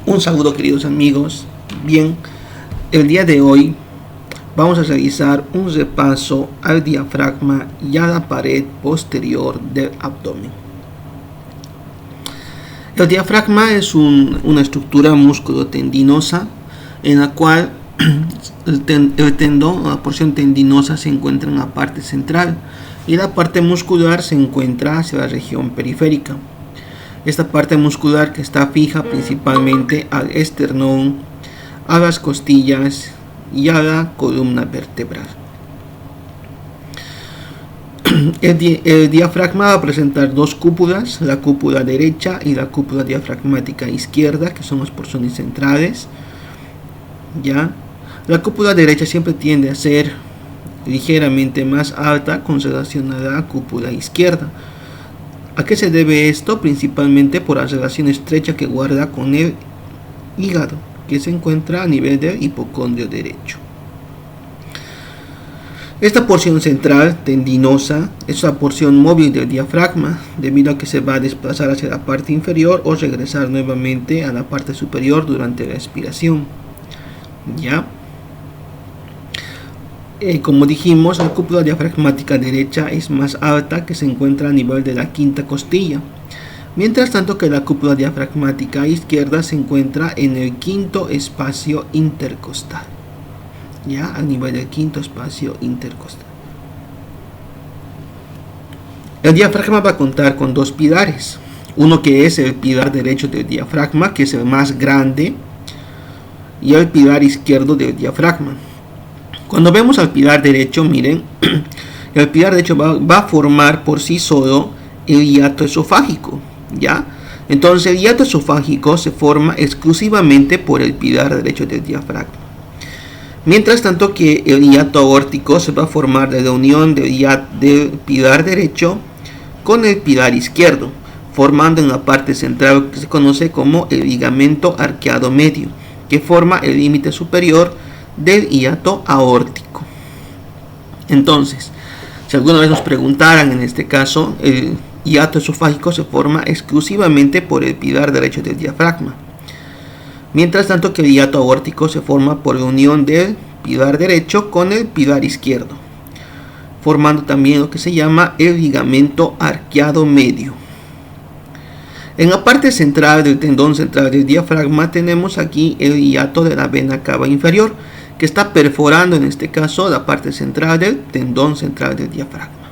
Un saludo, queridos amigos. Bien, el día de hoy vamos a realizar un repaso al diafragma y a la pared posterior del abdomen. El diafragma es una estructura músculo-tendinosa en la cual el tendón o la porción tendinosa se encuentra en la parte central y la parte muscular se encuentra hacia la región periférica. Esta parte muscular que está fija principalmente al esternón, a las costillas y a la columna vertebral. El diafragma va a presentar dos cúpulas, la cúpula derecha y la cúpula diafragmática izquierda, que son las porciones centrales. ¿Ya? La cúpula derecha siempre tiende a ser ligeramente más alta con relación a la cúpula izquierda. ¿A qué se debe esto? Principalmente por la relación estrecha que guarda con el hígado, que se encuentra a nivel del hipocondrio derecho. Esta porción central tendinosa es la porción móvil del diafragma, debido a que se va a desplazar hacia la parte inferior o regresar nuevamente a la parte superior durante la expiración. ¿Ya? Como dijimos, la cúpula diafragmática derecha es más alta, que se encuentra a nivel de la quinta costilla, mientras tanto que la cúpula diafragmática izquierda se encuentra en el quinto espacio intercostal, ya a nivel del quinto espacio intercostal. El diafragma va a contar con dos pilares, uno que es el pilar derecho del diafragma, que es el más grande, y el pilar izquierdo del diafragma. Cuando vemos al pilar derecho, miren, el pilar derecho va a formar por sí solo el hiato esofágico, ¿ya? Entonces el hiato esofágico se forma exclusivamente por el pilar derecho del diafragma. Mientras tanto que el hiato aórtico se va a formar de la unión del pilar derecho con el pilar izquierdo, formando en la parte central que se conoce como el ligamento arqueado medio, que forma el límite superior del hiato aórtico. Entonces, si alguna vez nos preguntaran, en este caso, el hiato esofágico se forma exclusivamente por el pilar derecho del diafragma, mientras tanto que el hiato aórtico se forma por la unión del pilar derecho con el pilar izquierdo, formando también lo que se llama el ligamento arqueado medio. En la parte central del tendón central del diafragma tenemos aquí el hiato de la vena cava inferior, que está perforando en este caso la parte central del tendón central del diafragma.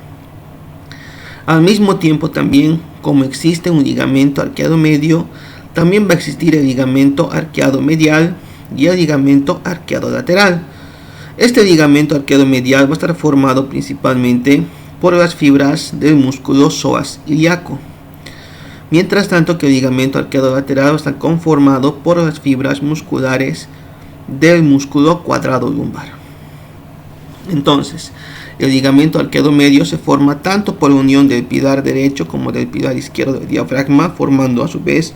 Al mismo tiempo también, como existe un ligamento arqueado medio, también va a existir el ligamento arqueado medial y el ligamento arqueado lateral. Este ligamento arqueado medial va a estar formado principalmente por las fibras del músculo psoas ilíaco, mientras tanto que el ligamento arqueado lateral está conformado por las fibras musculares del músculo cuadrado lumbar. Entonces, el ligamento arqueado medio se forma tanto por la unión del pilar derecho como del pilar izquierdo del diafragma, formando a su vez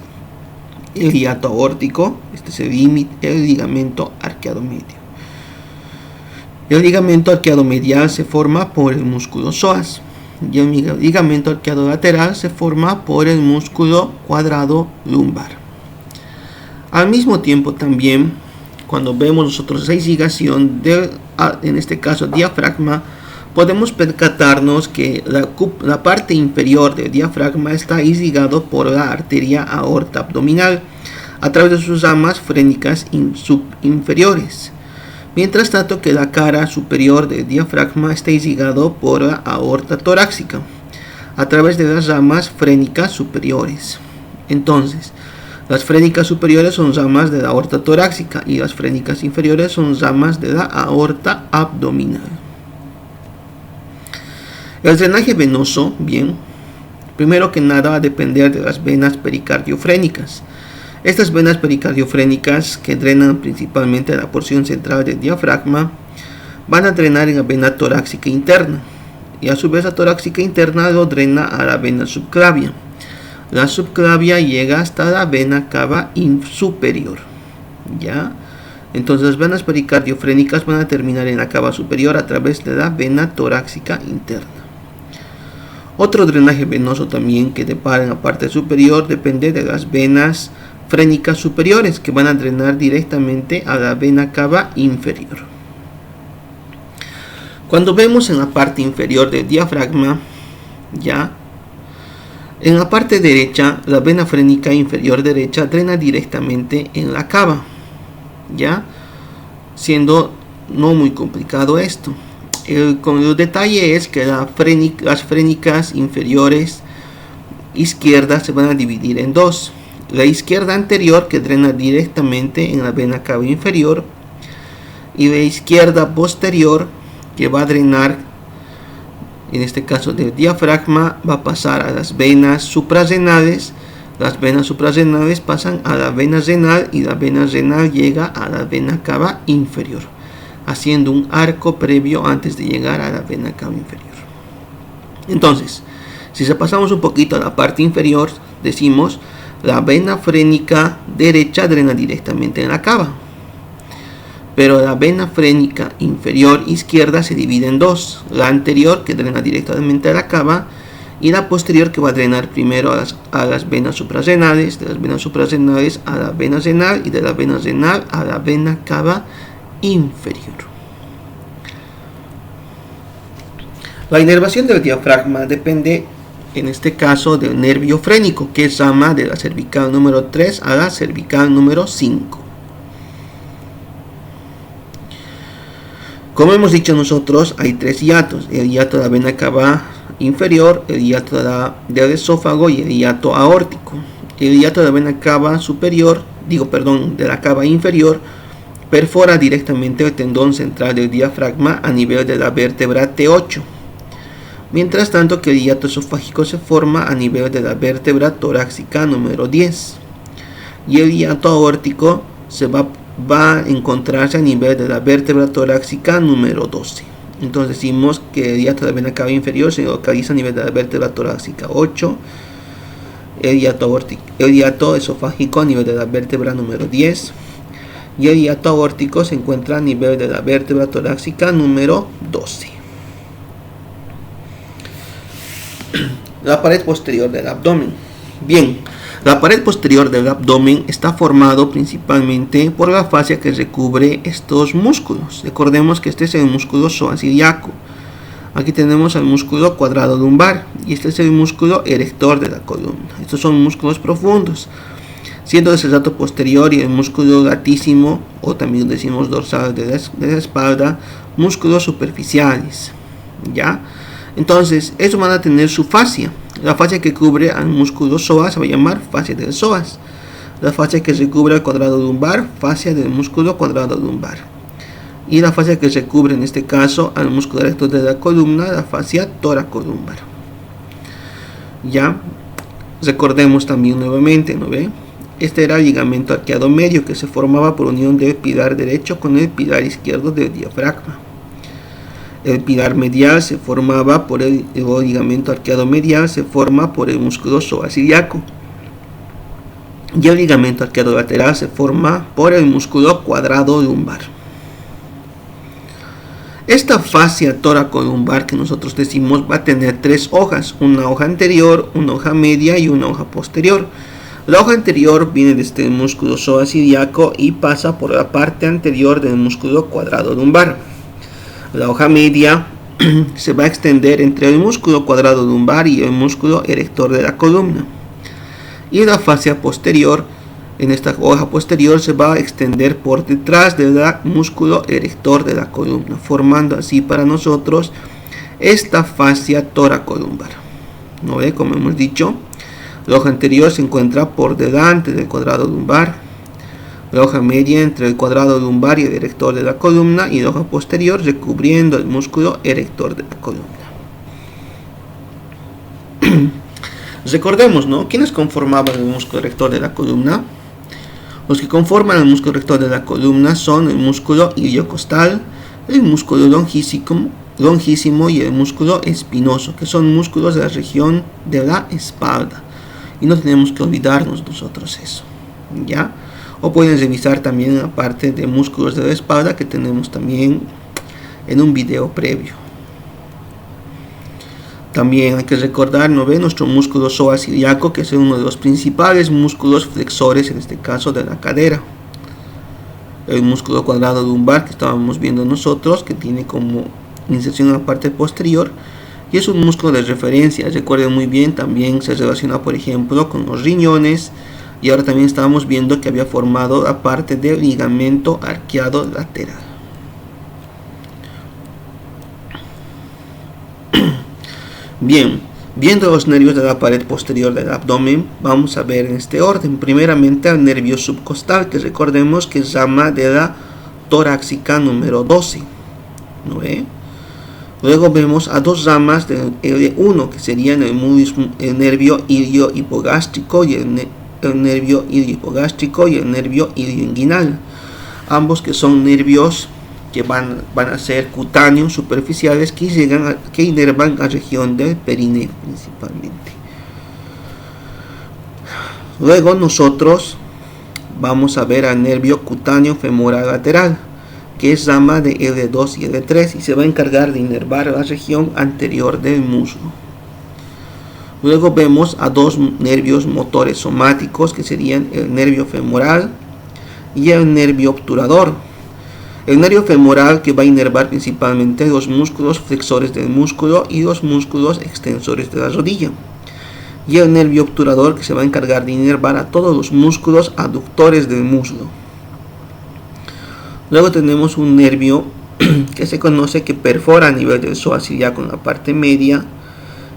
el hiato aórtico. Este es el ligamento arqueado medio. El ligamento arqueado medial se forma por el músculo psoas y el ligamento arqueado lateral se forma por el músculo cuadrado lumbar. Al mismo tiempo también, cuando vemos nosotros esa irrigación en este caso diafragma, podemos percatarnos que la parte inferior del diafragma está irrigado por la arteria aorta abdominal a través de sus ramas frénicas subinferiores, mientras tanto que la cara superior del diafragma está irrigado por la aorta torácica a través de las ramas frénicas superiores. Entonces, las frénicas superiores son ramas de la aorta torácica y las frénicas inferiores son ramas de la aorta abdominal. El drenaje venoso, bien, primero que nada va a depender de las venas pericardiofrénicas. Estas venas pericardiofrénicas, que drenan principalmente la porción central del diafragma, van a drenar en la vena torácica interna, y a su vez la torácica interna lo drena a la vena subclavia. La subclavia llega hasta la vena cava superior, ¿ya? Entonces las venas pericardiofrénicas van a terminar en la cava superior a través de la vena torácica interna. Otro drenaje venoso también que depara en la parte superior depende de las venas frénicas superiores que van a drenar directamente a la vena cava inferior. Cuando vemos en la parte inferior del diafragma, ya en la parte derecha, la vena frénica inferior derecha drena directamente en la cava, ya siendo no muy complicado esto. El detalle es que las frénicas inferiores izquierdas se van a dividir en dos: la izquierda anterior, que drena directamente en la vena cava inferior, y la izquierda posterior, que va a drenar, en este caso del diafragma, va a pasar a las venas suprarrenales. Las venas suprarrenales pasan a la vena renal y la vena renal llega a la vena cava inferior, haciendo un arco previo antes de llegar a la vena cava inferior. Entonces, si pasamos un poquito a la parte inferior, decimos la vena frénica derecha drena directamente en la cava, pero la vena frénica inferior izquierda se divide en dos: la anterior, que drena directamente a la cava, y la posterior, que va a drenar primero a las venas suprarrenales, de las venas suprarrenales a la vena renal, y de la vena renal a la vena cava inferior. La inervación del diafragma depende, en este caso, del nervio frénico, que es rama de la cervical número 3 a la cervical número 5. Como hemos dicho nosotros, hay tres hiatos: el hiato de la vena cava inferior, el hiato del esófago y el hiato aórtico. El hiato de la vena cava superior, de la cava inferior, perfora directamente el tendón central del diafragma a nivel de la vértebra T8, mientras tanto que el hiato esofágico se forma a nivel de la vértebra torácica número 10, y el hiato aórtico va a encontrarse a nivel de la vértebra torácica número 12. Entonces decimos que el hiato de la vena cava inferior se localiza a nivel de la vértebra torácica 8, el hiato esofágico a nivel de la vértebra número 10, y el hiato aórtico se encuentra a nivel de la vértebra torácica número 12. La pared posterior del abdomen. Bien, la pared posterior del abdomen está formado principalmente por la fascia que recubre estos músculos. Recordemos que este es el músculo psoas ilíaco. Aquí tenemos el músculo cuadrado lumbar y este es el músculo erector de la columna. Estos son músculos profundos, siendo el cesato posterior y el músculo latísimo, o también decimos dorsal de la espalda, músculos superficiales. ¿Ya? Entonces, estos van a tener su fascia. La fascia que cubre al músculo psoas se va a llamar fascia del psoas. La fascia que recubre al cuadrado lumbar, fascia del músculo cuadrado lumbar. Y la fascia que recubre, en este caso, al músculo erector de la columna, la fascia toracolumbar. Ya, recordemos también nuevamente, ¿no ve? Este era el ligamento arqueado medio, que se formaba por unión del pilar derecho con el pilar izquierdo del diafragma. El pilar medial se formaba por el ligamento arqueado medial, se forma por el músculo psoas ilíaco. Y el ligamento arqueado lateral se forma por el músculo cuadrado lumbar. Esta fascia toracolumbar que nosotros decimos va a tener tres hojas: una hoja anterior, una hoja media y una hoja posterior. La hoja anterior viene desde el músculo psoas ilíaco y pasa por la parte anterior del músculo cuadrado lumbar. La hoja media se va a extender entre el músculo cuadrado lumbar y el músculo erector de la columna. Y la fascia posterior, en esta hoja posterior, se va a extender por detrás del músculo erector de la columna, formando así para nosotros esta fascia toracolumbar. ¿No ve? Como hemos dicho, la hoja anterior se encuentra por delante del cuadrado lumbar, la hoja media entre el cuadrado lumbar y el erector de la columna, y la hoja posterior recubriendo el músculo erector de la columna. Recordemos, ¿no? ¿Quiénes conformaban el músculo erector de la columna? Los que conforman el músculo erector de la columna son el músculo iliocostal, el músculo longísimo y el músculo espinoso, que son músculos de la región de la espalda. Y no tenemos que olvidarnos nosotros eso, ¿ya? O pueden revisar también la parte de músculos de la espalda que tenemos también en un video previo. También hay que recordar, ¿no ve? Nuestro músculo psoas ilíaco, que es uno de los principales músculos flexores, en este caso de la cadera. El músculo cuadrado lumbar que estábamos viendo nosotros, que tiene como inserción en la parte posterior, y es un músculo de referencia. Recuerden muy bien, también se relaciona, por ejemplo, con los riñones, y ahora también estábamos viendo que había formado la parte del ligamento arqueado lateral. Bien, viendo los nervios de la pared posterior del abdomen, vamos a ver en este orden. Primeramente al nervio subcostal, que recordemos que es rama de la torácica número 12. ¿No ve? Luego vemos a dos ramas del L1, que serían el nervio ilio-hipogástrico y el nervio ilio-hipogástrico y el nervio ilioinguinal. Ambos que son nervios que van a ser cutáneos superficiales que inervan la región del perineo principalmente. Luego nosotros vamos a ver al nervio cutáneo femoral lateral, que es rama de L2 y L3 y se va a encargar de inervar la región anterior del muslo. Luego vemos a dos nervios motores somáticos, que serían el nervio femoral y el nervio obturador. El nervio femoral, que va a inervar principalmente los músculos flexores del músculo y los músculos extensores de la rodilla. Y el nervio obturador, que se va a encargar de inervar a todos los músculos aductores del muslo. Luego tenemos un nervio que se conoce que perfora a nivel del psoas ilíaco en la parte media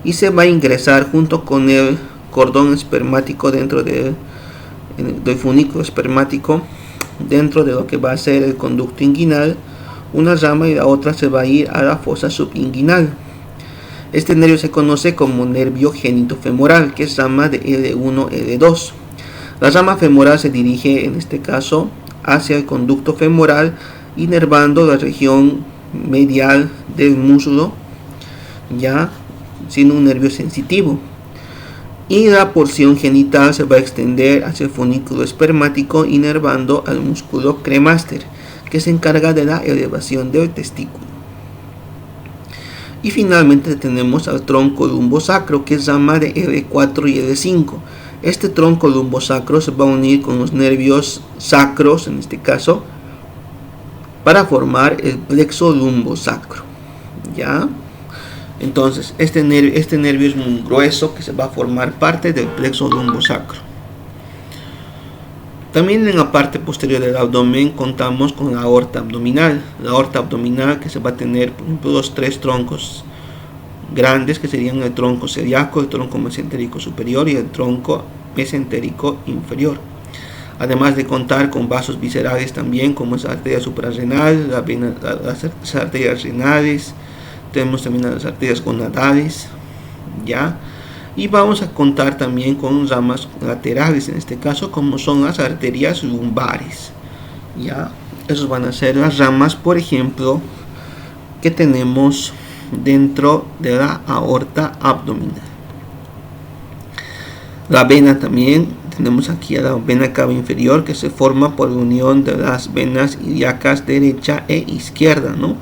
y se va a ingresar junto con el cordón espermático dentro del funículo espermático, dentro de lo que va a ser el conducto inguinal, una rama, y la otra se va a ir a la fosa subinguinal. Este nervio se conoce como nervio genitofemoral, que es rama de L1, L2. La rama femoral se dirige en este caso hacia el conducto femoral, inervando la región medial del muslo, ya siendo un nervio sensitivo. Y la porción genital se va a extender hacia el funículo espermático, inervando al músculo cremaster, que se encarga de la elevación del testículo. Y finalmente tenemos al tronco lumbosacro, que es rama de L4 y L5. Este tronco lumbosacro se va a unir con los nervios sacros, en este caso, para formar el plexo lumbosacro. ¿Ya? Entonces, este nervio es muy grueso, que se va a formar parte del plexo lumbosacro. También en la parte posterior del abdomen contamos con la aorta abdominal. La aorta abdominal, que se va a tener, por ejemplo, los tres troncos grandes, que serían el tronco celíaco, el tronco mesentérico superior y el tronco mesentérico inferior. Además de contar con vasos viscerales también, como es la arteria suprarrenal, las arterias renales. Tenemos también las arterias gonadales, ¿ya? Y vamos a contar también con ramas laterales, en este caso, como son las arterias lumbares, ¿ya? Esas van a ser las ramas, por ejemplo, que tenemos dentro de la aorta abdominal. La vena también, tenemos aquí a la vena cava inferior, que se forma por la unión de las venas ilíacas derecha e izquierda, ¿no?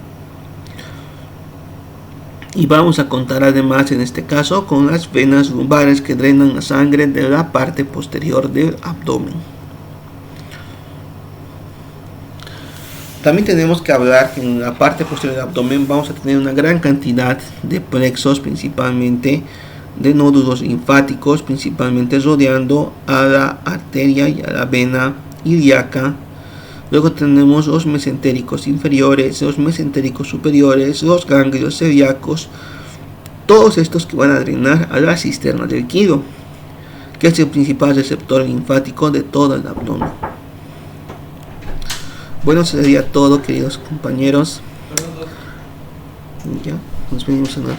Y vamos a contar además en este caso con las venas lumbares, que drenan la sangre de la parte posterior del abdomen. También tenemos que hablar que en la parte posterior del abdomen vamos a tener una gran cantidad de plexos, principalmente de nódulos linfáticos, principalmente rodeando a la arteria y a la vena ilíaca. Luego tenemos los mesentéricos inferiores, los mesentéricos superiores, los ganglios celíacos, todos estos que van a drenar a la cisterna del quilo, que es el principal receptor linfático de todo el abdomen. Bueno, eso sería todo, queridos compañeros. Ya, nos vemos en la...